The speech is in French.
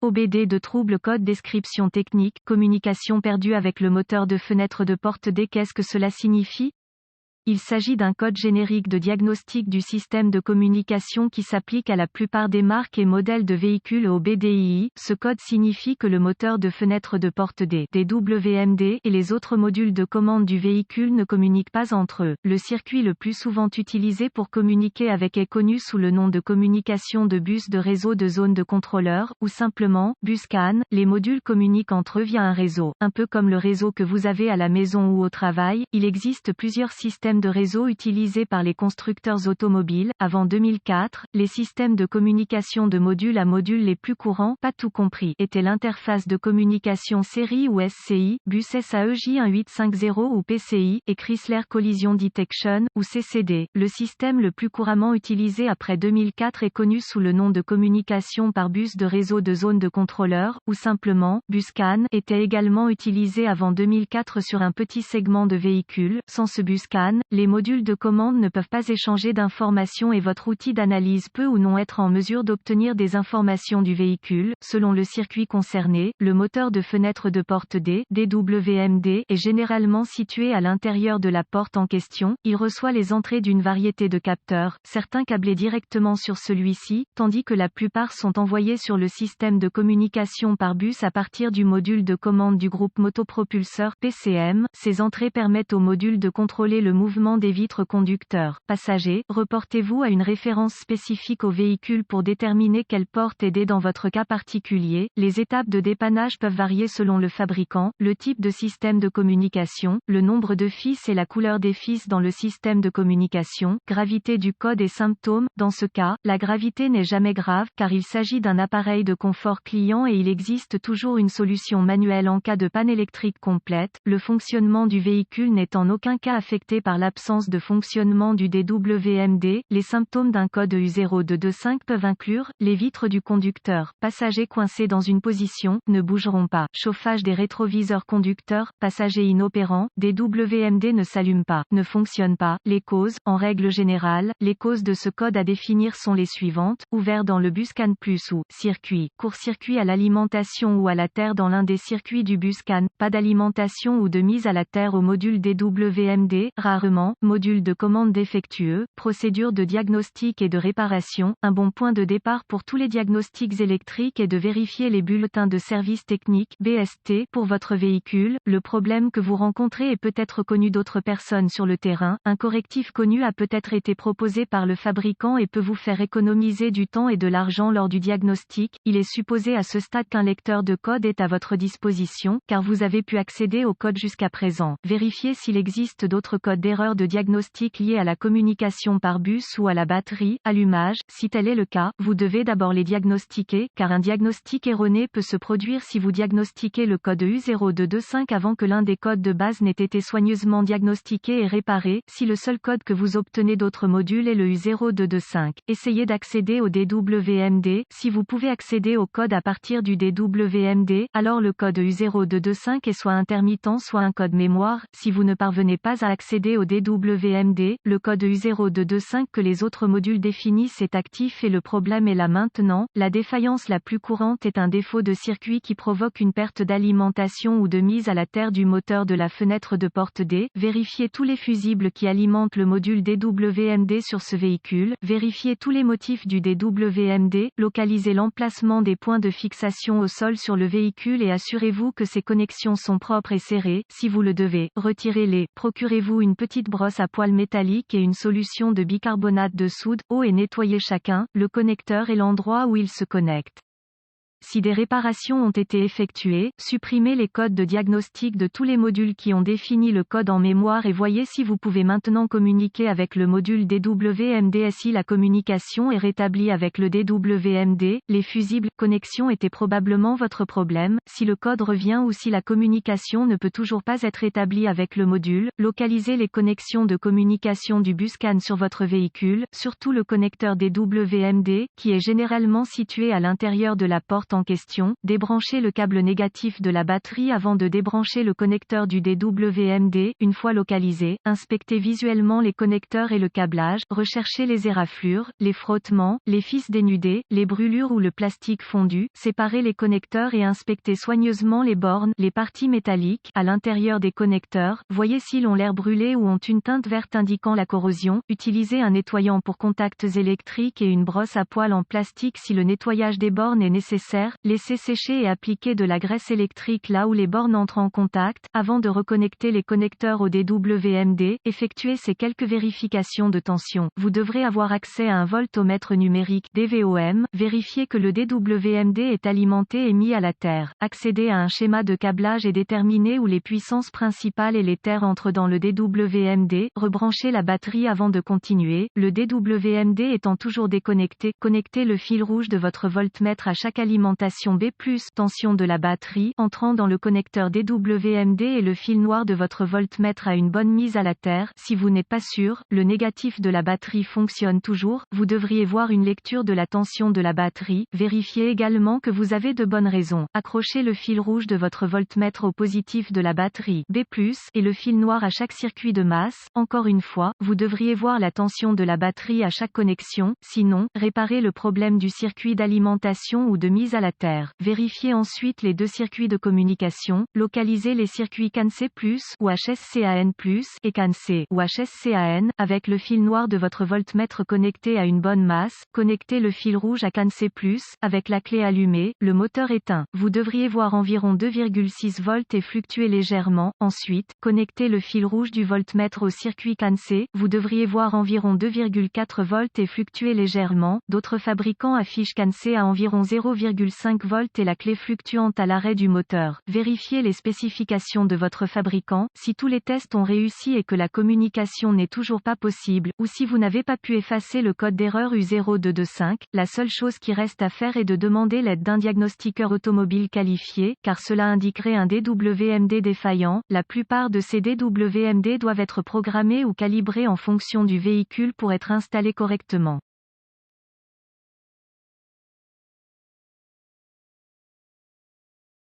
OBD de trouble code description technique, communication perdue avec le moteur de fenêtre de porte D. Qu'est-ce que cela signifie? Il s'agit d'un code générique de diagnostic du système de communication qui s'applique à la plupart des marques et modèles de véhicules OBDII. Ce code signifie que le moteur de fenêtre de porte D, DWMD, et les autres modules de commande du véhicule ne communiquent pas entre eux. Le circuit le plus souvent utilisé pour communiquer avec est connu sous le nom de communication de bus de réseau de zone de contrôleur, ou simplement, bus CAN. Les modules communiquent entre eux via un réseau. Un peu comme le réseau que vous avez à la maison ou au travail, il existe plusieurs systèmes de réseau utilisés par les constructeurs automobiles. Avant 2004, les systèmes de communication de module à module les plus courants, pas tout compris, étaient l'interface de communication série ou SCI, bus SAEJ1850 ou PCI, et Chrysler Collision Detection, ou CCD. Le système le plus couramment utilisé après 2004 est connu sous le nom de communication par bus de réseau de zone de contrôleur, ou simplement, bus CAN, était également utilisé avant 2004 sur un petit segment de véhicules. Sans ce bus CAN, les modules de commande ne peuvent pas échanger d'informations et votre outil d'analyse peut ou non être en mesure d'obtenir des informations du véhicule. Selon le circuit concerné, le moteur de fenêtre de porte D, DWMD, est généralement situé à l'intérieur de la porte en question. Il reçoit les entrées d'une variété de capteurs, certains câblés directement sur celui-ci, tandis que la plupart sont envoyés sur le système de communication par bus à partir du module de commande du groupe motopropulseur PCM. Ces entrées permettent au module de contrôler le mouvement des vitres conducteurs. Passagers, reportez-vous à une référence spécifique au véhicule pour déterminer quelle porte aider dans votre cas particulier. Les étapes de dépannage peuvent varier selon le fabricant, le type de système de communication, le nombre de fils et la couleur des fils dans le système de communication, gravité du code et symptômes. Dans ce cas, la gravité n'est jamais grave, car il s'agit d'un appareil de confort client et il existe toujours une solution manuelle en cas de panne électrique complète. Le fonctionnement du véhicule n'est en aucun cas affecté par l'absence de fonctionnement du DWMD. Les symptômes d'un code U0225 peuvent inclure les vitres du conducteur, passager coincé dans une position, ne bougeront pas, chauffage des rétroviseurs conducteurs, passager inopérant, DWMD ne s'allume pas, ne fonctionne pas. Les causes, en règle générale, les causes de ce code à définir sont les suivantes: ouvert dans le bus CAN plus ou circuit, court-circuit à l'alimentation ou à la terre dans l'un des circuits du bus CAN, pas d'alimentation ou de mise à la terre au module DWMD, rarement, module de commande défectueux, procédure de diagnostic et de réparation. Un bon point de départ pour tous les diagnostics électriques est de vérifier les bulletins de service technique (BST) pour votre véhicule. Le problème que vous rencontrez est peut-être connu d'autres personnes sur le terrain. Un correctif connu a peut-être été proposé par le fabricant et peut vous faire économiser du temps et de l'argent lors du diagnostic. Il est supposé à ce stade qu'un lecteur de code est à votre disposition, car vous avez pu accéder au code jusqu'à présent. Vérifiez s'il existe d'autres codes d'erreur de diagnostic liés à la communication par bus ou à la batterie, allumage. Si tel est le cas, vous devez d'abord les diagnostiquer, car un diagnostic erroné peut se produire si vous diagnostiquez le code U0225 avant que l'un des codes de base n'ait été soigneusement diagnostiqué et réparé. Si le seul code que vous obtenez d'autres modules est le U0225, essayez d'accéder au DWMD. Si vous pouvez accéder au code à partir du DWMD, alors le code U0225 est soit intermittent soit un code mémoire. Si vous ne parvenez pas à accéder au DWMD, le code U0225 que les autres modules définissent est actif et le problème est là maintenant. La défaillance la plus courante est un défaut de circuit qui provoque une perte d'alimentation ou de mise à la terre du moteur de la fenêtre de porte D. Vérifiez tous les fusibles qui alimentent le module DWMD sur ce véhicule. Vérifiez tous les motifs du DWMD. Localisez l'emplacement des points de fixation au sol sur le véhicule et assurez-vous que ces connexions sont propres et serrées. Si vous le devez, retirez-les. Procurez-vous une petite brosse à poils métallique et une solution de bicarbonate de soude. Eau et nettoyez chacun, le connecteur et l'endroit où il se connecte. Si des réparations ont été effectuées, supprimez les codes de diagnostic de tous les modules qui ont défini le code en mémoire et voyez si vous pouvez maintenant communiquer avec le module DWMD. Si la communication est rétablie avec le DWMD, les fusibles connexions étaient probablement votre problème. Si le code revient ou si la communication ne peut toujours pas être établie avec le module, localisez les connexions de communication du bus CAN sur votre véhicule, surtout le connecteur DWMD, qui est généralement situé à l'intérieur de la porte en question, débranchez le câble négatif de la batterie avant de débrancher le connecteur du DWMD. Une fois localisé, inspectez visuellement les connecteurs et le câblage, recherchez les éraflures, les frottements, les fils dénudés, les brûlures ou le plastique fondu, séparez les connecteurs et inspectez soigneusement les bornes, les parties métalliques, à l'intérieur des connecteurs, voyez s'ils ont l'air brûlés ou ont une teinte verte indiquant la corrosion, utilisez un nettoyant pour contacts électriques et une brosse à poils en plastique si le nettoyage des bornes est nécessaire, laissez sécher et appliquez de la graisse électrique là où les bornes entrent en contact, avant de reconnecter les connecteurs au DWMD, effectuez ces quelques vérifications de tension. Vous devrez avoir accès à un voltomètre numérique DVOM, vérifiez que le DWMD est alimenté et mis à la terre, accédez à un schéma de câblage et déterminez où les puissances principales et les terres entrent dans le DWMD, rebranchez la batterie avant de continuer, le DWMD étant toujours déconnecté, connectez le fil rouge de votre voltmètre à chaque alimentation B+, tension de la batterie, entrant dans le connecteur DWMD et le fil noir de votre voltmètre à une bonne mise à la terre. Si vous n'êtes pas sûr, le négatif de la batterie fonctionne toujours, vous devriez voir une lecture de la tension de la batterie, vérifiez également que vous avez de bonnes raisons. Accrochez le fil rouge de votre voltmètre au positif de la batterie B+, et le fil noir à chaque circuit de masse. Encore une fois, vous devriez voir la tension de la batterie à chaque connexion, sinon, réparez le problème du circuit d'alimentation ou de mise à la terre. Vérifiez ensuite les deux circuits de communication, localisez les circuits CAN-C+, ou HSCAN+, et CAN-C, ou HSCAN, avec le fil noir de votre voltmètre connecté à une bonne masse, connectez le fil rouge à CAN-C+, avec la clé allumée, le moteur éteint. Vous devriez voir environ 2,6 volts et fluctuer légèrement. Ensuite, connectez le fil rouge du voltmètre au circuit CAN-C, vous devriez voir environ 2,4 volts et fluctuer légèrement. D'autres fabricants affichent CAN-C à environ 0,5 volts et la clé fluctuante à l'arrêt du moteur. Vérifiez les spécifications de votre fabricant, si tous les tests ont réussi et que la communication n'est toujours pas possible, ou si vous n'avez pas pu effacer le code d'erreur U0225, la seule chose qui reste à faire est de demander l'aide d'un diagnostiqueur automobile qualifié, car cela indiquerait un DWMD défaillant. La plupart de ces DWMD doivent être programmés ou calibrés en fonction du véhicule pour être installés correctement.